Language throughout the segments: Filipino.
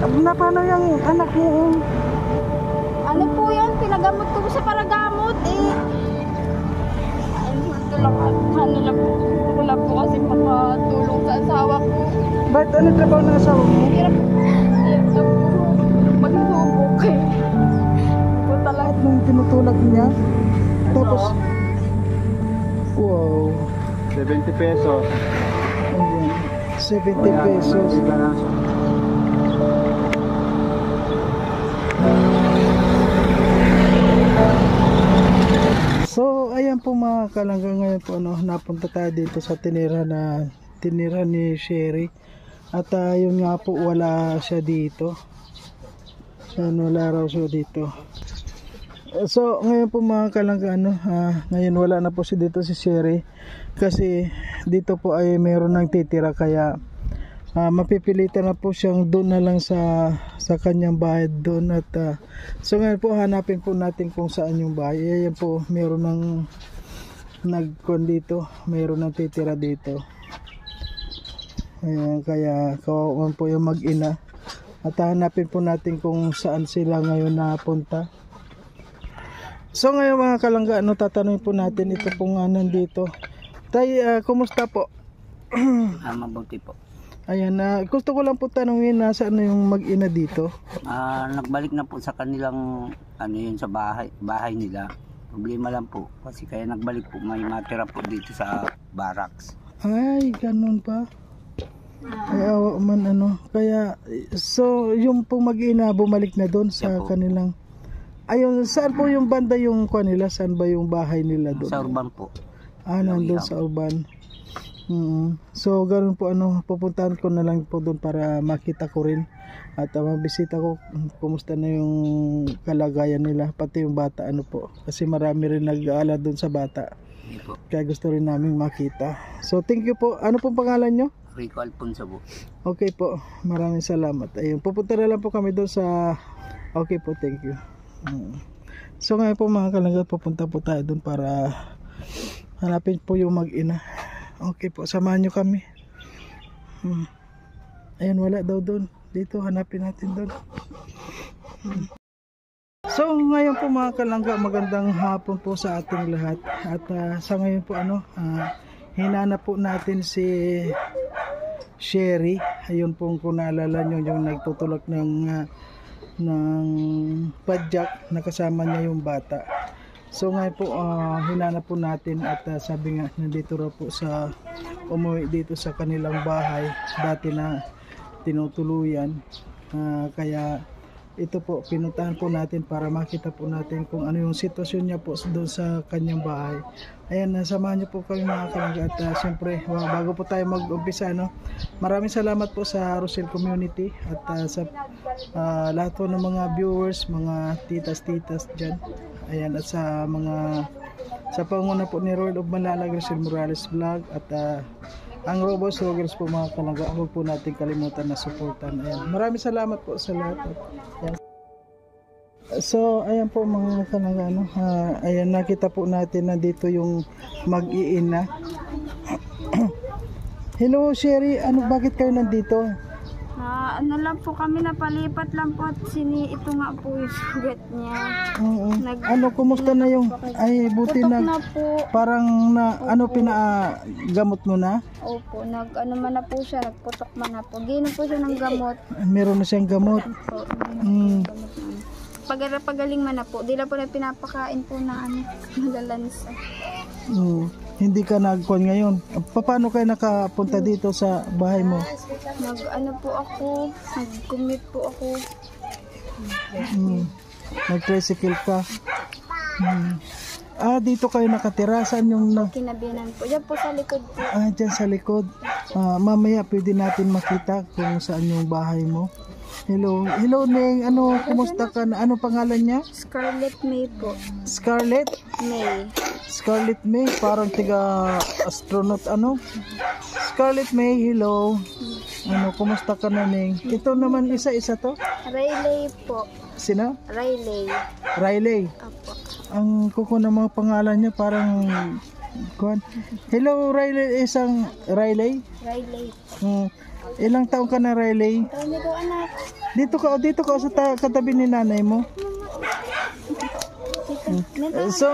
Na paano yung anak mo? Ano po yan? Pinagamot ko sa paragamot eh. Ano lang po. Wala po kasi makatulong sa asawa ko. Ba't ano trabaho ng asawa mo? Hirap na po. Magsubok eh. Punta lang. Lahat ng tinutulak niya. Tapos, wow. 70 pesos. Ayan. 70 pesos. So, ayan po mga kalangga, ngayon po napunta tayo dito sa tinira ni Sherry. At yun nga po, wala siya dito. Wala raw siya dito. So, ngayon po mga kalangga, ngayon wala na po dito si Sherry. Kasi dito po ay mayroon ng titira, kaya mapipilitan na po siyang doon na lang sa kanyang bahay doon. At so ngayon po hanapin po natin kung saan yung bahay. Ayan po, mayroon ng nagkon dito, mayroon ng titira dito. Ayan, kaya kawawan po yung mag-ina. At hanapin po natin kung saan sila ngayon napunta. So ngayon mga kalangga, tatanungin po natin ito pong nandito. Tay, kumusta po? Mabuti po. Ayan, gusto ko lang po tanungin, nasaan na yung mag-ina dito? Nagbalik na po sa kanilang yun sa bahay nila. Problema lang po kasi kaya nagbalik po, may matira po dito sa barracks. Ay, ganun pa. Ay, awa man Kaya, so yung pong mag-ina bumalik na doon sa kanilang... Ayun, saan po yung banda yung kanila? Saan ba yung bahay nila doon? Sa urban po. Nandun sa urban. So ganoon po pupuntahan ko na lang po doon para makita ko rin at mabisita ko kumusta na yung kalagayan nila, pati yung bata po, kasi marami rin nag-aala doon sa bata. Kaya gusto rin namin makita. So thank you po. Ano pong pangalan nyo? Rico Alfonso po. Okay po, maraming salamat. Ayun, pupunta na lang po kami doon sa... Okay po, thank you. So ngayon po mga kalangga, pupunta po tayo doon para hanapin po yung mag-ina. Okay po, samahan nyo kami. Ayan, wala daw doon. Dito, hanapin natin doon. So, ngayon po mga kalangga, magandang hapon po sa ating lahat. At sa ngayon po, hinanap po natin si Sherry. Ayun po, kung naalala nyo, yung nagtutulak ng padjak, nakasama niya yung bata. So ngayon po hinanap po natin at sabi nga nandito raw po sa umuwi dito sa kanilang bahay dati na tinutuluyan, kaya ito po pinuntahan po natin para makita po natin kung ano yung sitwasyon niya po doon sa kanyang bahay. Ayan, samahan niyo po kami mga kalangga. At siyempre bago po tayo mag-umpisa, maraming salamat po sa Rosel Community at sa lahat po ng mga viewers, mga titas dyan. Ayan, at sa panguna po ni Royal of Malalag, Rosel Morales Vlog, at ang Robos Rogers po mga kalangga, huwag po natin kalimutan na supportan. Ayan, maraming salamat po sa lahat. Ayan. So ayan po mga kalangga, ayan, nakita po natin na dito yung mag-iina. Hello Sherry, bakit kayo nandito? Ano lang po kami, napalipat lang po at ito nga po yung sugat niya. Kumusta na yung, ay buti putok na po. Parang pinagamot mo na? Opo, man na po siya, nagputok man na po. Ginom po siya ng gamot. Meron na siyang gamot? Opo, pagaling man na po, di lang po na pinapakain po na malalansa. Hindi ka nagkuhan ngayon. Paano kayo nakapunta dito sa bahay mo? Nag-commute po ako. Nag-tricycle ka. Dito kayo nakatira. Saan yung Kinabinan po. Diyan po sa likod po. Diyan sa likod. Mamaya pwede natin makita kung saan yung bahay mo. Hello Neng, kumusta ka? Ano pangalan niya? Scarlett May po. Scarlett? May. Scarlett May, parang tiga astronaut Scarlett May, hello. Kumusta ka na Neng? Ito naman isa-isa to? Riley po. Sino? Riley. Apo. Ang kuko ng mga pangalan niya parang Hello Riley, isang Riley. Ilang taon ka na, Riley? Hindi ko anak. Dito ka sa katabi ni nanay mo. So,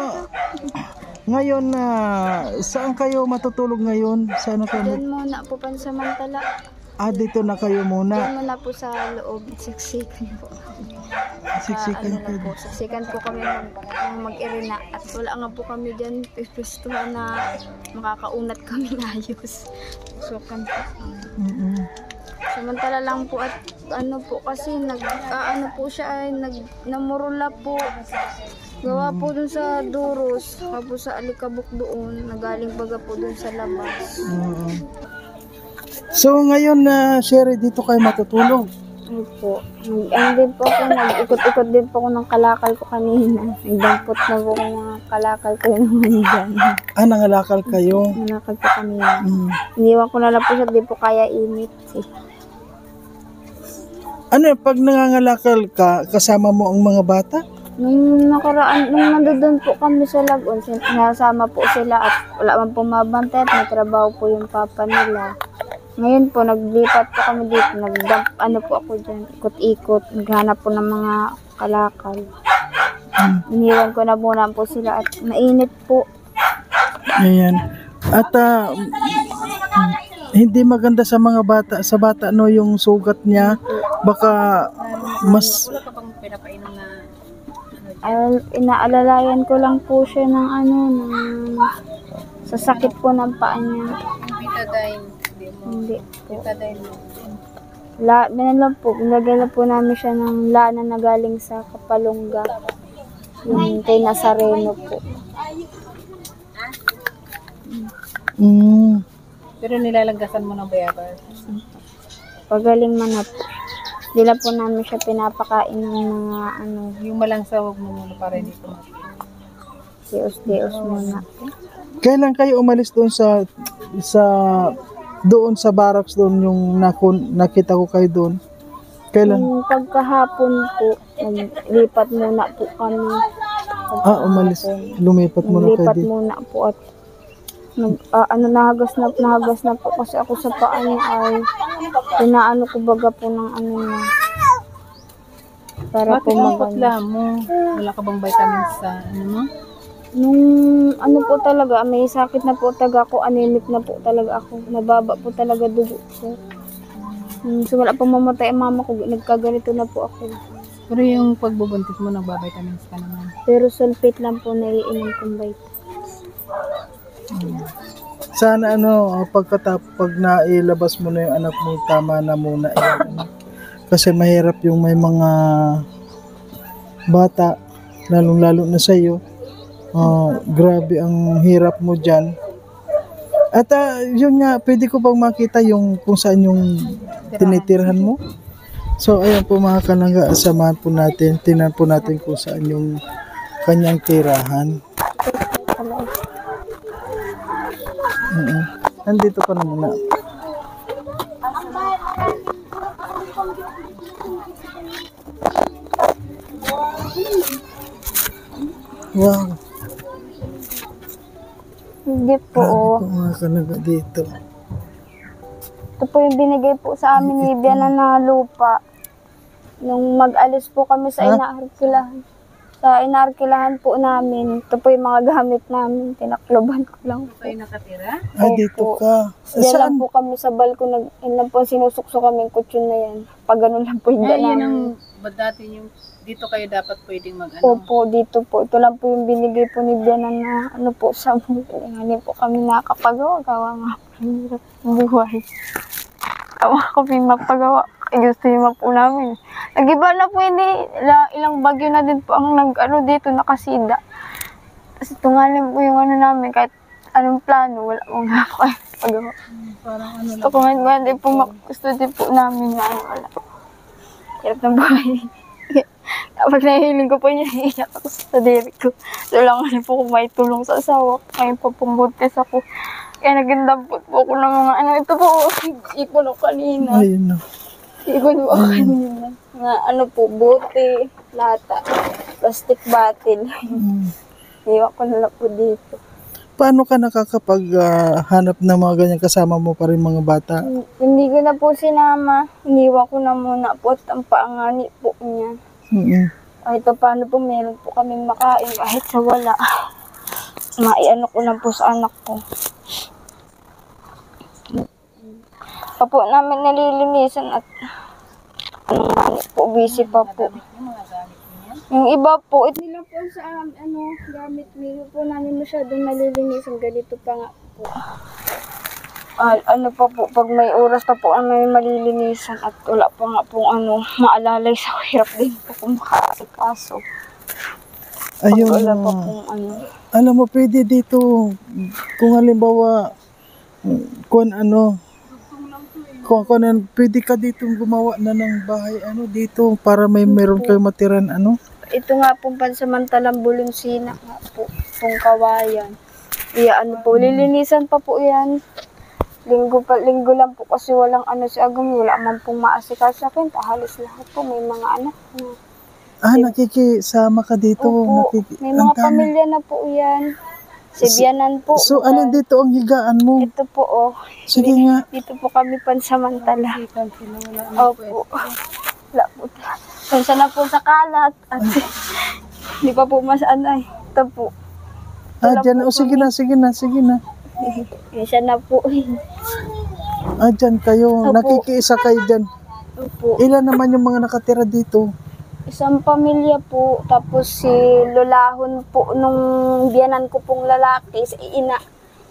ngayon na saan kayo matutulog ngayon? Saan kayo? Doon muna po pansamantala. Dito na kayo muna. Doon muna po sa loob. Siksikan po. Siksikan Ano na po. Siksikan po kami mag-irina. At wala nga po kami dyan pistuhan na makakaunat kami na ayos. Sukan po. Samantala lang po at ano po kasi ano po siya ay namurula po. Gawa po dun sa Duros, tapos sa Alikabok doon, nagaling baga po dun sa labas. So ngayon na Sherry, dito kayo matutulog. Ano po, din po ako, nag-ikot-ikot din po ako ng kalakal ko kanina. Nagdampot na po ako ng kalakal ko naman dyan. Nangalakal kayo. Nanakal po kanina. Iniwan ko na lang po siya, di po kaya init. Ano, pag nangangalakal ka, kasama mo ang mga bata? Nung nakaraan, nung nandoon po kami sa Lagon, sinasama po sila at wala man po mabantay at may trabaho po yung papa nila. Ngayon po, naglipat po kami dito, ano po ako dyan, ikot-ikot, naghanap po ng mga kalakal. Iniwan ko na muna po sila at mainit po. Ayan. At hindi maganda sa mga bata, sa bata no, yung sugat niya, baka mas... Inaalalayan ko lang po siya ng sa sakit po ng paa niya. Hindi po. Lang po, nilagay na po namin siya ng lana na galing sa Kapalongga. Yung kay Nazareno po. Pero nilalagasan mo ng bayabas. Pagaling man na po. Hindi na po namin siya pinapakain ng mga Yung malangsawag mo muna para hindi po. Dios muna. Kailan kayo umalis doon doon sa barracks doon yung nakita ko kayo doon? Kailan? Yung pagkahapon po, naglipat muna po kami. Umalis. Lumipat muna kayo Naglipat dito. muna po at nahagas na po kasi ako sa paa niya ay pinaano ko baga po ng niya. Para po Bakit mo? Wala ka bang vitamins sa mo? Nung po talaga, may sakit na po talaga ako, anemic na po talaga ako. Nababa po talaga dugo ko. So wala pang mamatay ang mama ko, nagkaganito na po ako. Pero yung pagbubuntis mo, nagbabitamins ka naman. Pero sulfate lang po naiinom kong vitamins. Sana pag nailabas mo na yung anak mo, tama na muna yan. Kasi mahirap yung may mga bata, lalong-lalo na sa'yo. Grabe ang hirap mo dyan. At yun nga, pwede ko bang makita yung kung saan yung tinitirhan mo? So ayun po mga kalangga, samahan po natin, tingnan po natin kung saan yung kanyang tirahan. Nandito ka na muna. Wow. Hindi po. Grabe po mga kalangga dito. Ito po yung binigay po sa amin ni Biana na lupa. Nung mag-alis po kami sa inaarkilahan. Sa inarkilahan po namin, ito po yung mga gamit namin, tinakloban ko lang po. Kayo nakatira? Dito ka. Diyan lang po kami sa balkon, yun lang po sinusukso kami yung kutsyon na yan. Pag ganun lang po yung Yun namin. dati yung, dito kayo dapat pwedeng Opo, dito po. Ito lang po yung binigay po ni Biana na po sa buhay. Hindi po kami nakakapagawa. Gawa nga po yung hirap ng buhay. Gawa kami mapagawa. Gusto yung po namin. Nag-iba na po hindi. Ilang bagyo na din po ang dito nakasida. Kasi tungalan po yung namin. Kahit anong plano, wala mo nga po kayo pagawa. Gusto ko nga din po gusto din po namin na wala. Hirap ng buhay. Kapag nahihiling ko po niya, iiyak ako sa diri ko. So lang po kung may tulong sa asawa ko. Ngayon po pumbuntis ako. Kaya nagindambot po ako ng mga ito po, ipon ako kanina. Ayun na. Ipon po kanina. Mga bote, lata, plastic bottle. Iwan ko na lang po dito. paano ka hanap ng mga ganyan kasama mo pa rin mga bata? Hindi ko na po sinama. Iniwan ko na muna po at ang paangani po niya. Mm. Kahit pa paano po meron po kaming makain kahit sa wala. Maiano ko na po sa anak ko. Pa po namin nalilinisan at po busy pa po. Yung iba po, ito nila po sa gamit. Meron po namin masyadong nalilinisan. Ganito pa nga po. Ano pa po, pag may oras pa po may malilinisan at wala pa nga pong maalalay sa hirap din po kung makaasikaso. Pag Ayun, wala pa pong alam mo, pwede dito, kung halimbawa, pwede ka dito gumawa na ng bahay, dito, para meron kayo matiran, Ito nga pong pansamantalang bulunsina nga po, itong kawayan. Lilinisan pa po yan. Linggo lang po kasi walang si Agam, wala man pong maasikaso sa akin. Halos lahat po, may mga anak na. Nakikisama ka dito. Opo, may mga pamilya na po yan. Sibianan po. So, alin dito ang higaan mo? Ito po, Sige nga. Dito po kami pansamantala. Opo. Wala po. Pensa na po sa kalat. At hindi pa po masanay. Ito po. Dyan. Sige na. Pensa na po. Dyan kayo. Opo. Nakikiisa kayo dyan. Opo. Ilan naman yung mga nakatira dito? Isang pamilya po. Tapos si lolahon po nung biyanan ko pong lalaki. Si ina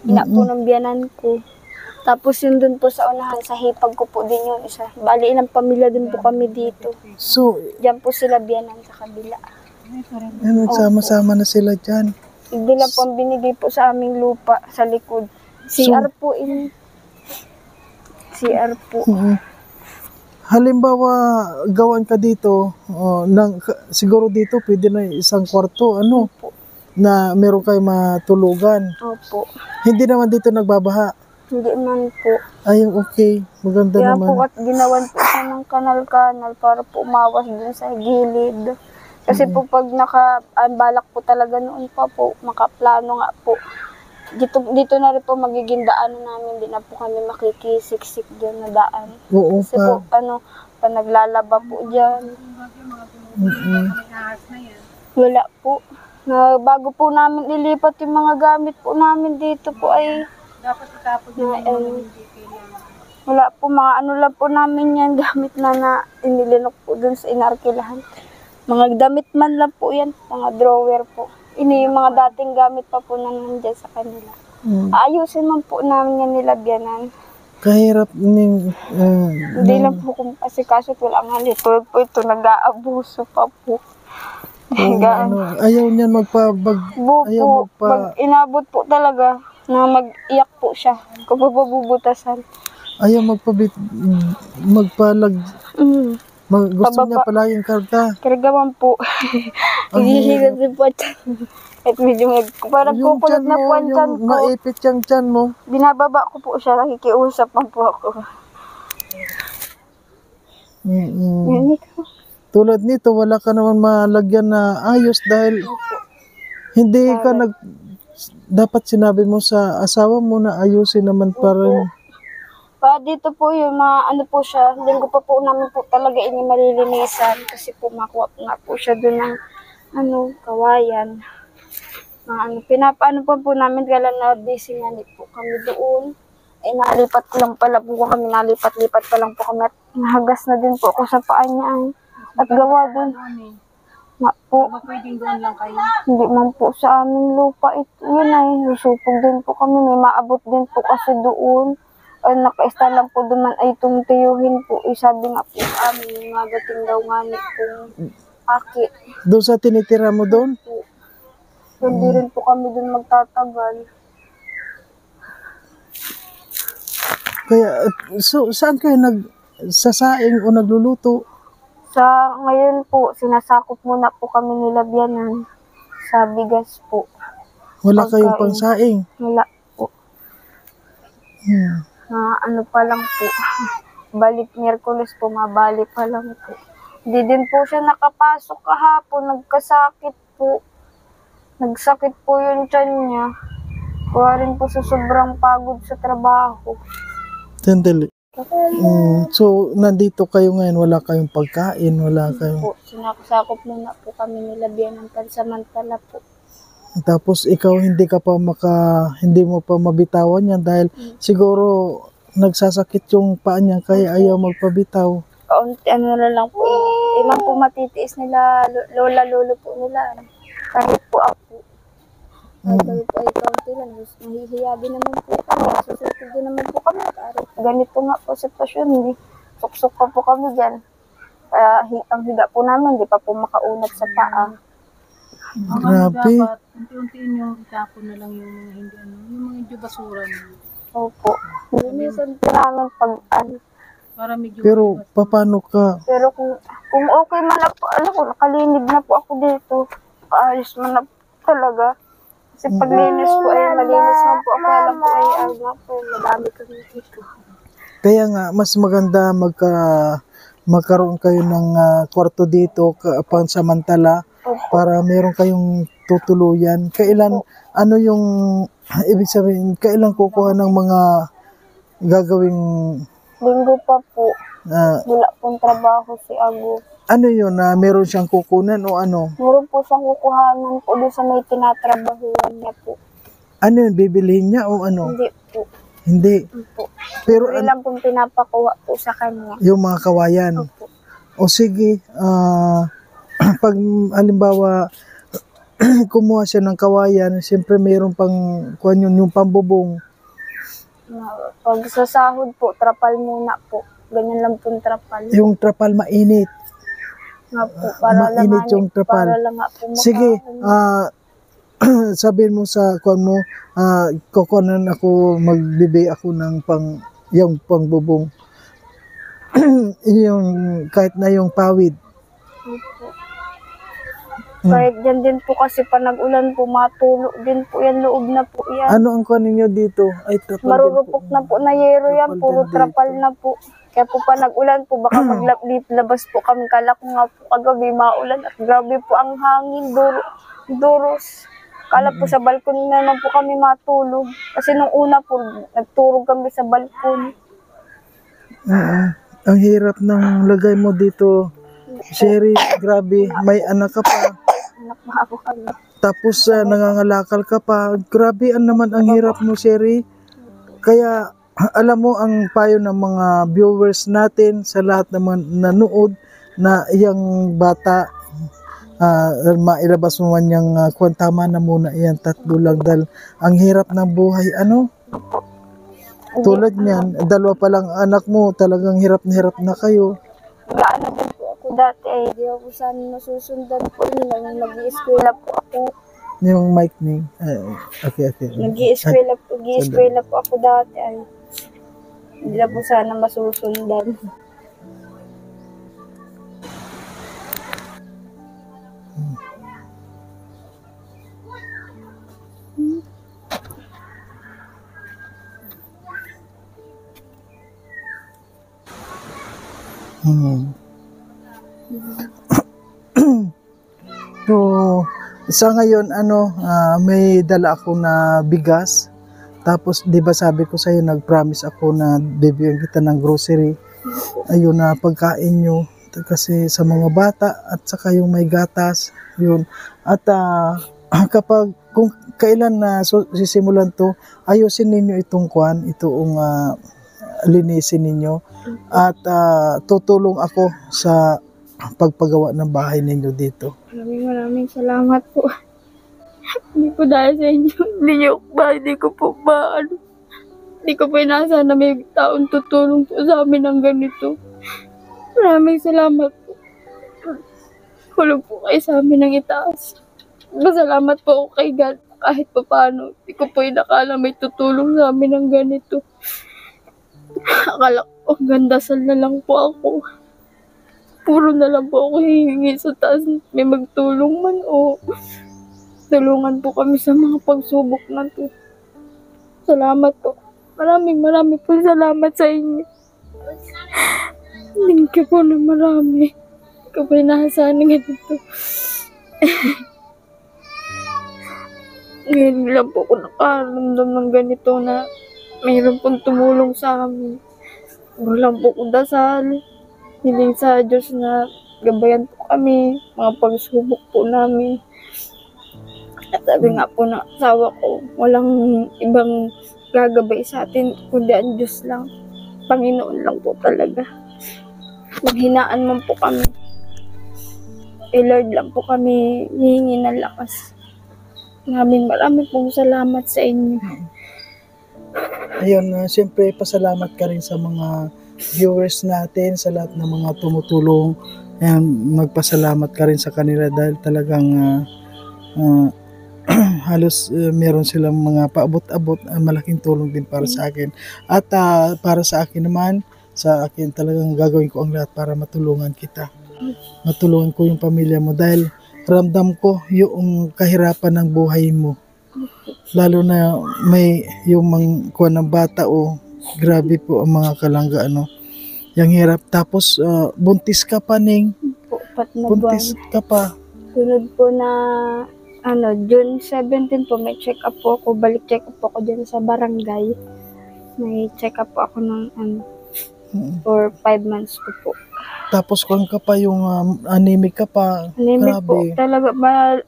po ng biyanan ko. Tapos yun dun po sa unahan, sa hipag ko po din yun isa. Bali, ilang pamilya din po kami dito. So, Diyan po sila biyanan sa kabila. sama-sama na sila dyan. Hindi lang po ang binigay po sa aming lupa sa likod. CR po ini. CR po. Halimbawa, gawan ka dito, siguro dito pwede na isang kwarto, na meron kayo matulugan. Opo. Hindi naman dito nagbabaha. Hindi man po. Ayun, okay. Maganda Kaya naman. po at ginawan po siya ng kanal-kanal para po umawas dun sa gilid. Kasi po pag balak po talaga noon pa po, makaplano nga po. Dito na rin po magiging daan namin, di na po kami makikisiksik dyan na daan. Oo Kasi pa. po, pa naglalaba po dyan. Wala po. Bago po namin ilipat yung mga gamit po namin dito po ay Dapat itapon wala po, mga lang po namin yan, gamit na inilinok po dun sa inarkilahan. Mga damit man lang po yan, mga drawer po. Ini yung mga dating gamit pa po na nandyan sa kanila. Ayusin man po namin yan nilabyanan. Kahirap Hindi lang po kung kasi kaso wala nga nito po ito, nag-aabuso pa po. ayaw niyan ayaw pag inabot po talaga, na mag-iyak po siya kung babubutasan. Ayaw gusto niya pala yung karga. Kargaman po. Hihigit din po at medyo parang kukulot na po ang tiyan ko. Maipit yung tiyan mo. Binababa ko po siya, nakikiusap man po ako. Ganito. Tulad nito, wala ka naman malagyan na ayos dahil hindi ka dapat sinabi mo sa asawa mo na ayusin naman para Dito po yung po siya, linggo pa po namin po talaga ini malilinisan kasi po makuha nga po siya doon ng kawayan. Pinapaano pa po namin kailan na busy nga po kami doon. Nalipat lang pala po kami, nalipat-lipat pa lang po kami at nahagas na din po ako sa paa niya at gawa doon. Po. Pwedeng doon lang kayo. Hindi man po sa aming lupa ito. Yun ay, susupog din po kami. May maabot din po kasi doon. Nakaista lang po duman ay tiyuhin po. Sabi nga po sa amin, magating daw nga ni pong aki. doon sa tinitira mo doon? Hindi rin po kami doon magtatagal. Kaya, saan kayo nagsasaing o nagluluto? Sa ngayon po, sinasakop muna po kami nilabyanan sa bigas po. Wala kayong pangsaing? Wala po. Pa lang po. Balik Miyerkules po, mabalik pa lang po. Hindi din po siya nakapasok kahapon, nagkasakit po. Nagsakit po yung tiyan niya. Kuha rin po sa sobrang pagod sa trabaho. Sandali. So, nandito kayo ngayon, wala kayong pagkain, wala kayong... Po, sinakop muna po kami nila biyan ng pansamantala po. Tapos ikaw hindi mo pa mabitawan yan dahil siguro nagsasakit yung paa niya kaya ayaw magpabitaw. Kaunti ano na lang po. Iman po matitiis nila, lolo po nila. Kahit po ako. Kahit kami po ay kaunti lang. Nahihiya din naman po kami. Susunod din naman po kami. Kahit ganito nga po sitwasyon. Suksok pa po kami dyan. Kaya ang higa po namin, di pa po makaunat sa paa. Grabe. Dapat, unti-untiin nyo, itapon na lang yung mga hindi yung mga medyo basura nyo. Opo. Linisan po namin pag Para medyo Pero paano ka? Pero kung okay man na po, alam ko, nakalinig na po ako dito. Kaayos man na po talaga. Kasi paglinis po ay malinis man po ako. Alam po ay po, madami kami dito. Kaya nga, mas maganda magkaroon kayo ng kwarto dito pansamantala para meron kayong tutuluyan. Kailan, ano yung, ibig sabihin, kailan kukuha ng mga gagawing, Linggo pa po, ah, wala pong trabaho si Ago. ano yun, na meron siyang kukunan o ano? Meron po siyang kukuhanan po doon sa may tinatrabahuan niya po. Ano yun, bibilihin niya o ano? Hindi po. Hindi. Po. Pero Pero lang pong pinapakuha po sa kanya. yung mga kawayan. Opo. O sige, pag halimbawa kumuha siya ng kawayan, siyempre mayroon pang kuwan yun, yung pambubong. Pag sa sahod po, trapal muna po. Ganyan lang pong trapal. Yung trapal mainit. Nga po, para lang Mainit yung trapal. Para lang nga po Sige, sabihin mo sa kuwan mo, kukunan ako, magbibigay ako ng yung pangbubong. Yung, kahit na yung pawid. Opo. Kahit dyan din po kasi pa nag-ulan po, matulo din po yan, loob na po yan. Ano ang kuwan ninyo dito? Ay, trapal din po. Marurupok na po na yero yan, Trapal puro din trapal na po. Kaya po pa nag-ulan po, baka maglabas po kami. Kala ko nga po kagabi maulan at grabe po ang hangin, duros. Kala po sa balkon na lang po kami matulog. Kasi nung una po, nagturog kami sa balkon. Ang hirap ng lagay mo dito, Sherry. Grabe, may anak ka pa. Anak na ako kami. Tapos nangangalakal ka pa. Grabe, naman ang hirap mo, Sherry. Kaya alam mo ang payo ng mga viewers natin sa lahat ng mga nanood na iyang bata, mailabas mo man yung tama na muna yan, 3 lang dahil ang hirap ng buhay. Tulad niyan, 2 pa lang anak mo, talagang hirap na kayo. Gaano din po ako dati ay di ako sana nasusundan po nila nung nag-i-eskwela po ako. Yung mic ni. Okay. Nag-i-eskwela po ako dati ay hindi na po sana masusundan. So, sa ngayon, may dala ako na bigas. Tapos, di ba sabi ko sa'yo, nag-promise ako na bibigyan kita ng grocery. Ayun na, pagkain nyo. Kasi sa mga bata at saka yung may gatas. Yun. At kung kailan na sisimulan to, ayusin ninyo itong linisin ninyo. At tutulong ako sa pagpagawa ng bahay ninyo dito. Maraming salamat po. Hindi po dahil sa inyo. Hindi ko po hindi ko po inaasahan na may taong tutulong po sa amin ng ganito. Maraming salamat po. Hulog po kayo sa amin ng itaas. Masalamat po ako kay God kahit pa paano. Hindi ko po inakala may tutulong sa amin ng ganito. Akala ko gandasal na lang po ako. Puro na lang po ako hihingi sa taas. May magtulong man o tulungan po kami sa mga pagsubok na to. Salamat po. Maraming po salamat sa inyo. Thank you po na marami. Hindi ko pa inaasahan ng ganito. Ngayon lang po ako nakaramdam ng ganito na mayroon pong tumulong sa amin. Puro lang po kong dasal. Hiling sa Diyos na gabayan po kami, mga pagsubok po namin. At sabi nga po ng asawa ko, walang ibang gagabay sa atin, kundi ang Diyos lang. Panginoon lang po talaga. Maghinaan man po kami. Lord lang po kami hihingi ng lakas. Maraming pong salamat sa inyo. Ayun, siyempre pasalamat ka rin sa mga viewers natin, sa lahat ng mga tumutulong. Ayan, magpasalamat ka rin sa kanila dahil talagang halos meron silang mga paabot-abot, malaking tulong din para sa akin. At para sa akin naman, sa akin talagang gagawin ko ang lahat para matulungan kita. Matulungan ko yung pamilya mo dahil ramdam ko yung kahirapan ng buhay mo. Lalo na may yung mga kuha ng bata grabe po ang mga kalangga yung hirap. Tapos buntis ka pa Ning. Po, 4 na buwan. Buntis ka pa. Sunod po na June 17 po, may check-up po ako. Balik check-up po ako dyan sa barangay. May check-up po ako ng for 5 months ko po. Tapos kung ka pa yung anemic ka pa. Anemic po. Grabe. Talaga,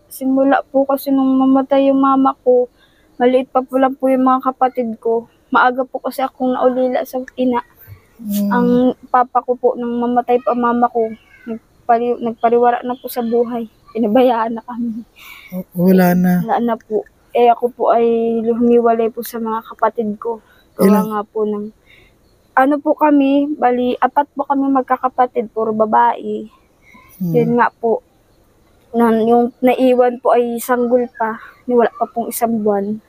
simula po kasi nung mamatay yung mama ko, maliit pa po lang po yung mga kapatid ko. Maaga po kasi akong naulila sa ina. Ang papa ko po, nang mamatay pa mama ko, nagpariwara na po sa buhay. Pinabayaan na kami. Wala na. Wala na po. Ako po ay humiwalay po sa mga kapatid ko. Gawa nga po ng po kami, bali, 4 po kami magkakapatid, puro babae. Yun nga po, yung naiwan po ay sanggol pa, wala pa pong 1 buwan.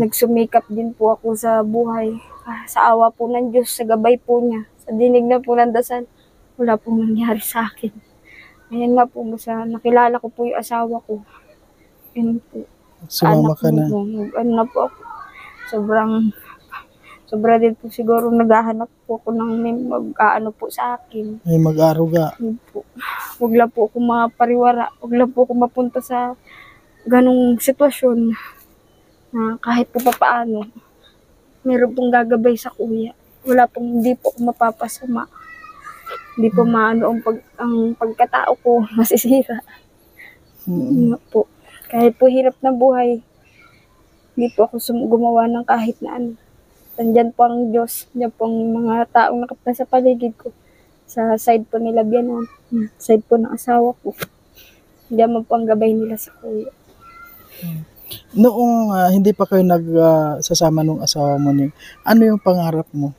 Nagsumikap din po ako sa buhay. Sa awa po ng Diyos, sa gabay po niya, sa dinig na po ng dasal, wala pong nangyari sa akin. Ayan nga po, nakilala ko po yung asawa ko. Yun po. Sumama ka na. Na po ako. Sobra din po siguro naghahanap po ako ng may mag-aano po sa akin. May mag-aruga. Yun po. Huwag lang po ako mapariwara. Huwag lang po ako mapunta sa ganong sitwasyon na kahit po papaano, meron pong gagabay sa kuya. Wala pong, hindi po ako mapapasama. Hindi po maano ang pagkatao ko masisira. Yun po. Kahit po hirap na buhay, hindi po ako gumawa ng kahit na ano. Nandyan po ang Diyos, nandyan po ang mga taong nakapna sa paligid ko. Sa side po nila Bianan, side po ng asawa ko. Nandyan mo po ang gabay nila sa kuya. Noong hindi pa kayo nagsasama nung asawa mo Ning, ano yung pangarap mo?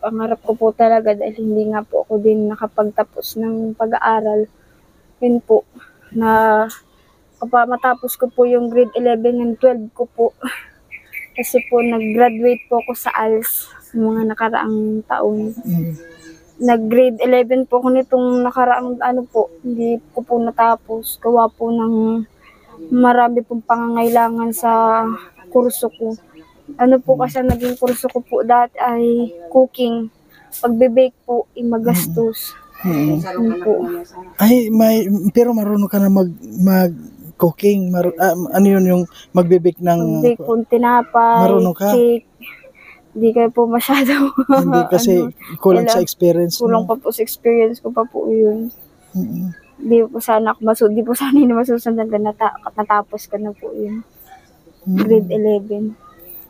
Pangarap ko po talaga dahil hindi nga po ako din nakapagtapos ng pag-aaral. Yun po, na matapos ko po yung grade 11 and 12 ko po. Kasi po nag-graduate po ako sa ALS mga nakaraang taon. Nag-grade 11 po ako nitong nakaraang hindi ko po natapos. Gawa po ng marami pong pangangailangan sa kurso ko. Po kasi naging kurso ko po dati ay cooking. Pagbe-bake po, magastos. Po. Ay, pero marunong ka na mag-cooking. Ano yun yung magbe-bake ng... Pag-bake po, tinapay, marunong ka? cake. Hindi kayo po masyado. Hindi kasi kulang sa experience kulang mo. pa po sa experience ko pa po yun. Hindi po sana hindi po sana yun masusundan na natapos ko na po yun. Grade 11.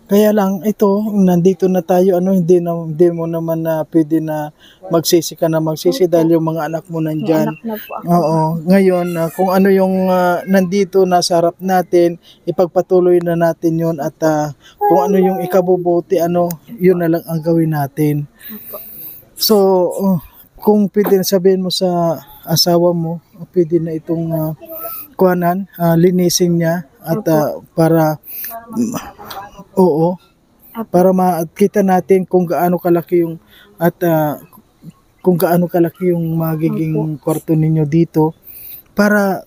Kaya lang ito, nandito na tayo, hindi mo naman na pwede na magsisi dahil yung mga anak mo nandyan. May anak na po ako. Oo. Ngayon, kung ano yung nandito nasa harap natin, ipagpatuloy na natin yun at kung ano yung ikabubuti, yun na lang ang gawin natin. So, kung pwede na sabihin mo sa asawa mo, pwede na itong linisin niya at para para makita natin kung gaano kalaki yung magiging kwarto ninyo dito para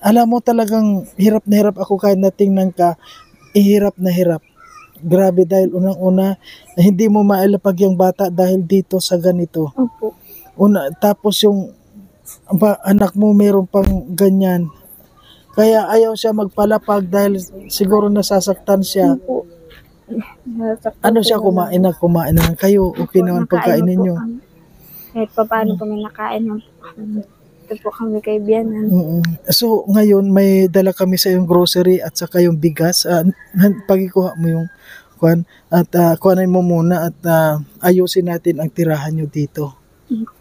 alam mo talagang hirap na hirap ako kahit natingnan ka, hirap na hirap. Grabe dahil unang-una hindi mo mailapag yung bata dahil dito sa ganito. Opo. Tapos yung anak mo meron pang ganyan. Kaya ayaw siya magpalapag dahil siguro nasasaktan siya. Po. Nasaktan Ano po siya, kumain naman kayo? Okay naman pagkain ninyo? Kahit pa paano po may nakain naman po kami. Ito po kami kay Bianan. So, ngayon may dala kami sa yung grocery at saka yung bigas. Pagikuha mo yung kuan at kuhanin mo muna at ayusin natin ang tirahan nyo dito.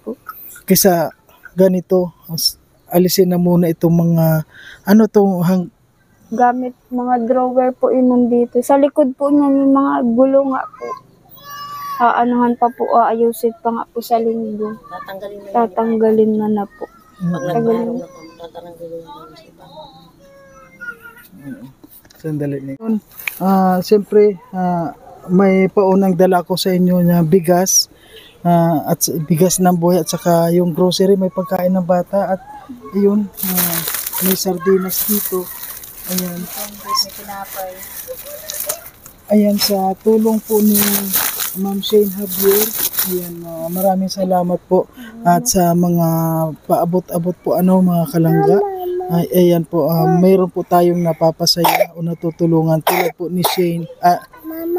Po. Kaysa ganito, alisin na muna itong mga Gamit mga drawer po yun nandito. Sa likod po niya yung mga gulo nga po. Anuhan pa po, ayusin pa nga po sa linggo. Tatanggalin na po. Tatanggalin. Sandali na. Siyempre, may paunang dala ko sa inyo na bigas at bigas ng buhay at saka yung grocery, may pagkain ng bata at ayun, may sardinas dito. Ayan. Ayan, sa tulong po ni Ma'am Shane Javier. Ayan, maraming salamat po. At sa mga paabot-abot po mga kalangga. Ayan po, mayroon po tayong napapasaya o natutulungan tulad po ni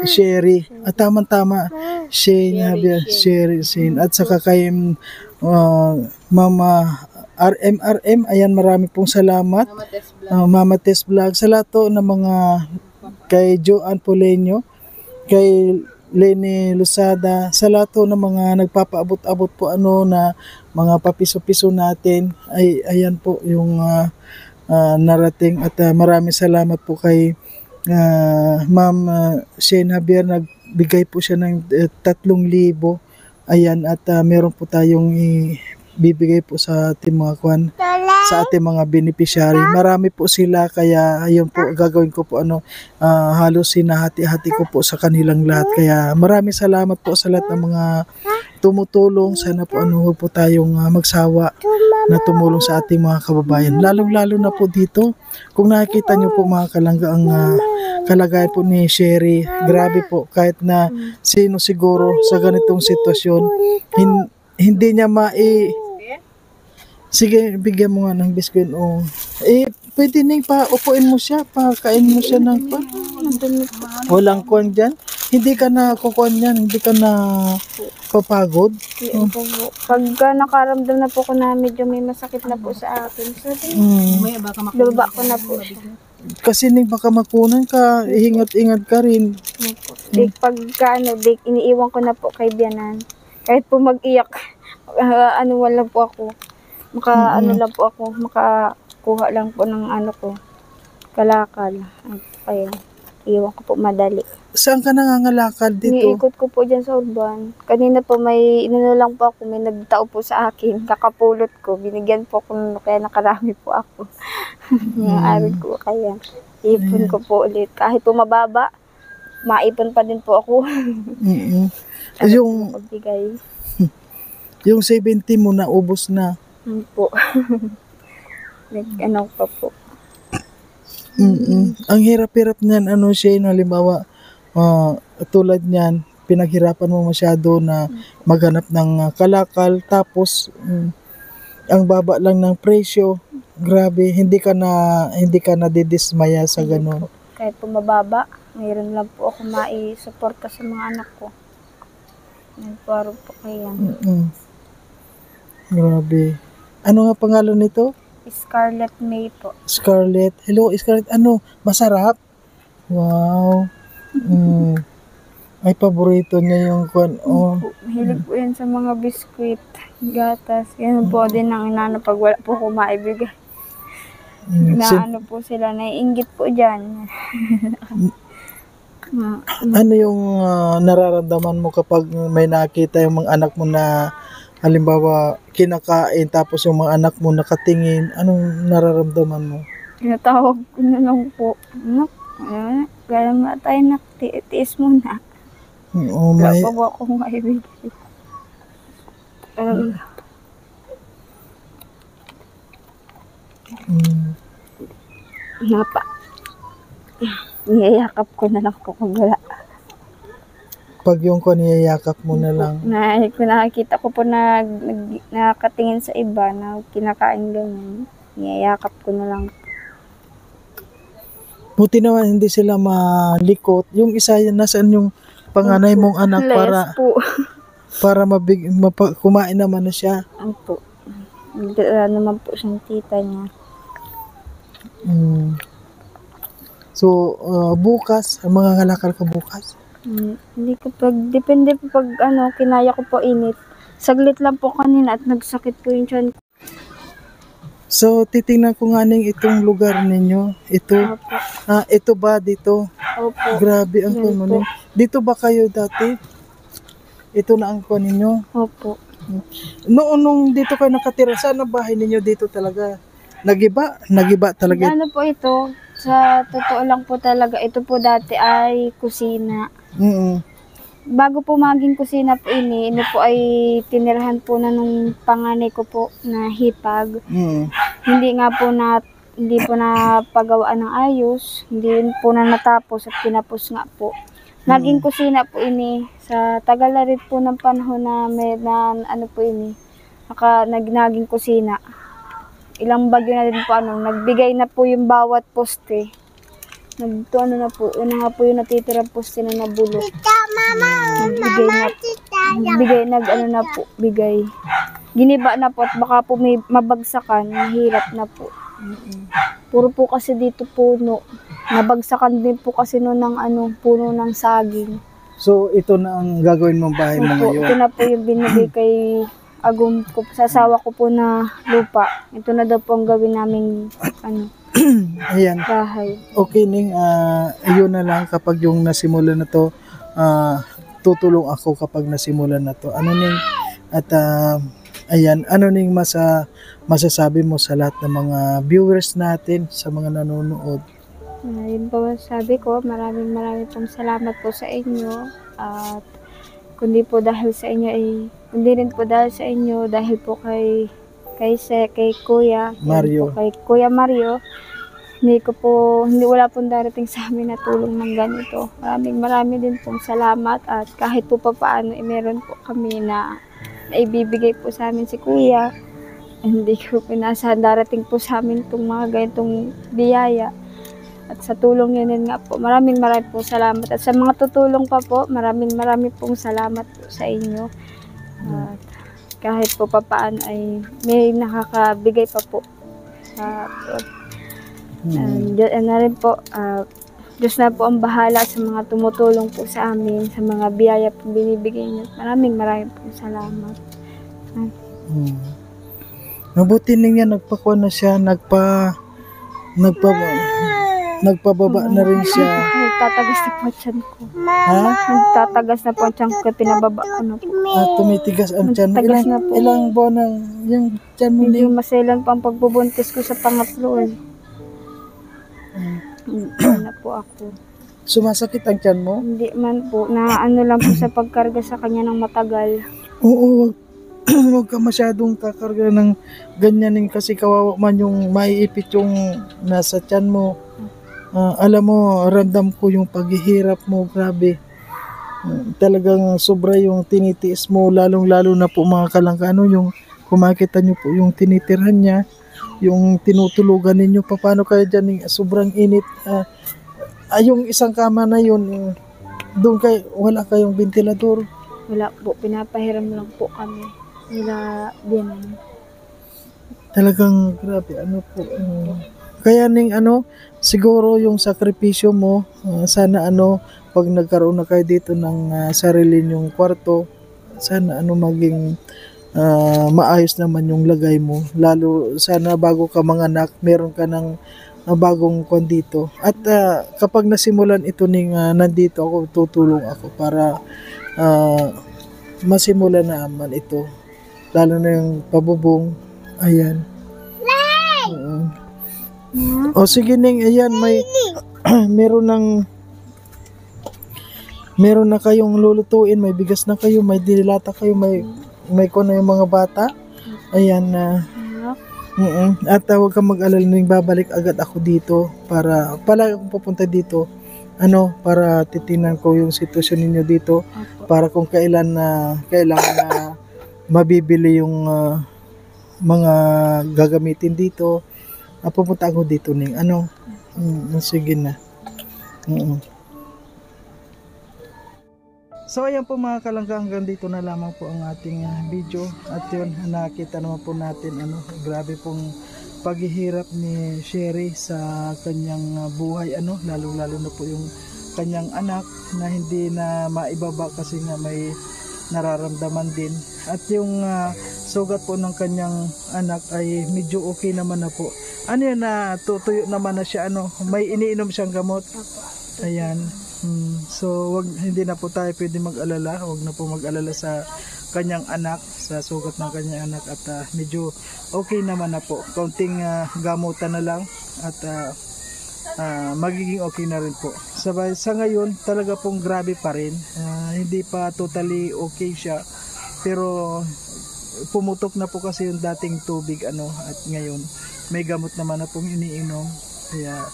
Sherry. Tamang-tama. Shane Javier, Shane. At saka kay Mama RM. Ayan, marami pong salamat. Mama Tess Vlog. Sa lahat to ng mga kay Joanne Polenyo, kay Lenny Lusada, sa lahat to ng mga nagpapaabot-abot po na mga papiso-piso natin. Ayan po yung narating at maraming salamat po kay Ma'am Shane Javier. Nagbigay po siya ng 3,000. Ayan, at meron po tayong bibigay po sa ating mga sa ating mga beneficiary. Marami po sila, kaya ayun po gagawin ko po halos hinahati-hati ko po sa kanilang lahat. Kaya maraming salamat po sa lahat ng mga tumutulong. Sana po huwag po tayong magsawa na tumulong sa ating mga kababayan. Lalong-lalo na po dito, kung nakikita nyo po mga kalangga ang kalagayan po ni Sherry. Grabe po, kahit na sino siguro sa ganitong sitwasyon, hindi niya Sige, bigyan mo nga ng biskuit. Pwede na upuin mo siya, pakain mo siya ng walang kuwan dyan. Hindi ka na kukuhan yan, hindi ka na papagod. Pagka nakaramdam na po ko na medyo may masakit na po sa akin, lubaba ko na po siya. Kasi baka makunan ka, ingat-ingat ka rin. Pagka iniiwan ko na po kay Bianan. Kahit po mag-iyak, wala po ako. Lang po ako, makakuha lang po ng kalakal. Kaya, iwan ko po madali. Saan ka nangangalakal dito? Iniikot ko po dyan sa urban. Kanina po may lang po ako, may nagtao po sa akin, kakapulot ko, binigyan po ako kaya nakarami po ako. Ari ko kaya, ipon ko po ulit. Kahit po mababa, maipon pa din po ako. Yung 70 mo na ubos na. Po. Pa po. Ang hirap-hirap niyan, Shane, halimbawa, tulad niyan, pinaghirapan mo masyado na maghanap ng kalakal, tapos ang baba lang ng presyo. Grabe, hindi ka na didismaya sa ganun. Kahit po mababa, mayroon lang po ako mai-suporta sa mga anak ko. Nagparo po kaya. Grabe. Ano nga pangalan nito? Scarlett May po. Scarlett. Hello, Scarlett. Masarap? Wow. Ay, paborito niya yung Mahilig po yan sa mga biskuit, gatas. Yan po din ang inano pag wala po ko maibigay. Po sila, naiinggit po dyan. Ano yung nararamdaman mo kapag may nakita yung mga anak mo na halimbawa kinakain tapos yung mga anak mo nakatingin, anong nararamdaman mo? Tinatawag ko na lang po, gala mo tayo tiis mo na. Wala pa po akong maibigay. Niyayakap ko na lang po kung wala. Pag yung niyayakap mo na lang. Kung nakikita ko po na nakatingin sa iba na kinakain ganyan, niyayakap ko na lang. Buti naman hindi sila malikot. Yung isa, nasaan yung panganay mong anak Less po. para kumain naman na siya. Opo. Wala naman po siyang tita niya. Mm. So, bukas, mga kalakal ka bukas. Hindi ko depende po pag kinaya ko po init. Saglit lang po kanina at nagsakit po yung tiyan ko. So, titingnan ko nga ning itong lugar ninyo. Ito. Opo. Ito ba dito? Opo. Grabe ang Yan kuno po. Dito ba kayo dati? Ito na ang kuno ninyo. Opo. Nung dito kayo nakatira, saan ang bahay ninyo dito talaga? Nagiba? Nagiba talaga. Ano po ito? Sa totoo lang po talaga, ito po dati ay kusina. Mm. Bago po maging kusina po ino po ay tinirahan po na nung panganay ko po na hipag. Mm. Hindi po na pagawaan ng ayos, hindi po na natapos at pinapos nga po. Naging kusina po sa tagal na rin po ng panahon na naging kusina. Ilang bagyo na din po nagbigay na po yung bawat poste. Una nga po yung natitirang poste na nabulok. Bigay. Giniba na po at baka po may mabagsakan, mahirap na po. Puro po kasi dito puno. Nabagsakan din po kasi noon ng puno ng saging. So, ito na ang gagawin mong bahay mo Opo, ito ngayon. na po yung binigay kay Agum ko, sa asawa ko po na lupa. Ito na daw po ang gawin naming Ayan. bahay. Okay, Ning. Yun na lang kapag yung nasimulan na to, tutulong ako kapag nasimulan na to. Ano, Ning? At, ayan, ano, Ning, masasabi mo sa lahat ng mga viewers natin, sa mga nanonood? Yun po sabi ko, maraming pong salamat po sa inyo. At kundi po dahil sa inyo hindi rin po dahil sa inyo, dahil po kay Kuya Mario. Kay Kuya Mario, hindi wala pong darating sa amin na tulong ng ganito. Maraming din pong salamat at kahit po papaano meron po kami na ibibigay po sa amin si Kuya. Hindi ko pinasahan darating po sa amin itong mga ganitong biyaya. At sa tulong yun nga po, maraming po salamat. At sa mga tutulong pa po, maraming pong salamat po sa inyo. At kahit po papaano ay may nakakabigay pa po. Diyos na po ang bahala sa mga tumutulong po sa amin, sa mga biyaya po binibigay niyo. Maraming pong salamat. Mabuti Ning yan, nagpakuha na siya, nagpababa na rin siya. Nagtatagas na po ang tiyan ko. Ha? Nagtatagas na po ang tiyan ko, pinababa ko na po. Tumitigas ang tiyan. Nagtagas na po. Ilang buwan na yung tiyan mo, Medyo Ning? maselan pa ang pagbubuntis ko sa pangatlo eh. Hindi na po ako. Sumasakit ang tiyan mo? Hindi man po, lang po sa pagkarga sa kanya ng matagal. Oo, huwag ka masyadong kakarga ng ganyanin kasi kawawa man yung maiipit yung nasa tiyan mo. Alam mo, ramdam ko yung paghihirap mo, grabe. Talagang sobra yung tinitiis mo, lalong-lalo na po mga kalangkano, yung kumakita nyo po yung tinitirhan niya, yung tinutulugan ninyo, paano kayo dyan, sobrang init. Yung isang kama na yun, doon wala kayong ventilador. Wala po, pinapahiram lang po kami. Din. Talagang grabe, kaya Ning, siguro yung sakripisyo mo, sana pag nagkaroon na kayo dito ng sarili nyong kwarto, sana maging maayos naman yung lagay mo. Lalo sana bago ka manganak, meron ka ng bagong kwan dito. At kapag nasimulan ito Ning, nandito ako, tutulong ako para masimulan naman ito. Lalo na yung pabubong. Ayan. O sige Ning, ayan, meron na kayong lulutuin, may bigas na kayo, may dilata kayo, may ko na yung mga bata. Ayan na. At huwag kang mag-alala Ning, babalik agad ako dito para akong pupunta dito. Para titingnan ko yung sitwasyon ninyo dito para kung kailan na mabibili yung mga gagamitin dito. Pupunta ako dito Ning. Sige na. Mm. So ayan po mga kalangga, hanggang dito na lamang po ang ating video. At yun, nakita naman po natin grabe pong paghihirap ni Sherry sa kanyang buhay, lalo na po yung kanyang anak na hindi na maibaba kasi nga may nararamdaman din. At yung sugat po ng kanyang anak ay medyo okay naman na po. Ano yan, na tutuyo naman na siya, may iniinom siyang gamot. Ayan. So hindi na po tayo pwede mag-alala, wag na po mag-alala sa kanyang anak, sa sugat ng kanyang anak, at medyo okay naman na po. Kaunting gamutan na lang at magiging okay na rin po. Sa ngayon talaga pong grabe pa rin, hindi pa totally okay siya, pero pumutok na po kasi yung dating tubig at ngayon may gamot naman na pong iniinom, kaya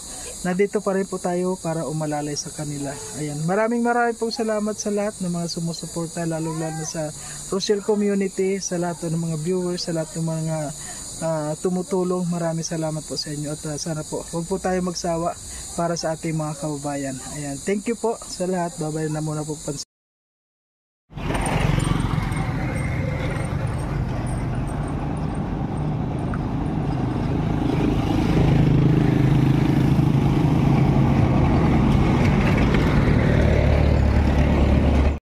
nandito pa rin po tayo para umalalay sa kanila. Ayan, maraming pong salamat sa lahat ng mga sumusuporta, lalo sa Rochelle community, sa lahat ng mga viewers, sa lahat ng mga tumutulong. Maraming salamat po sa inyo, at sana po huwag po tayo magsawa para sa ating mga kababayan. Ayan, thank you po sa lahat. Babay na muna po.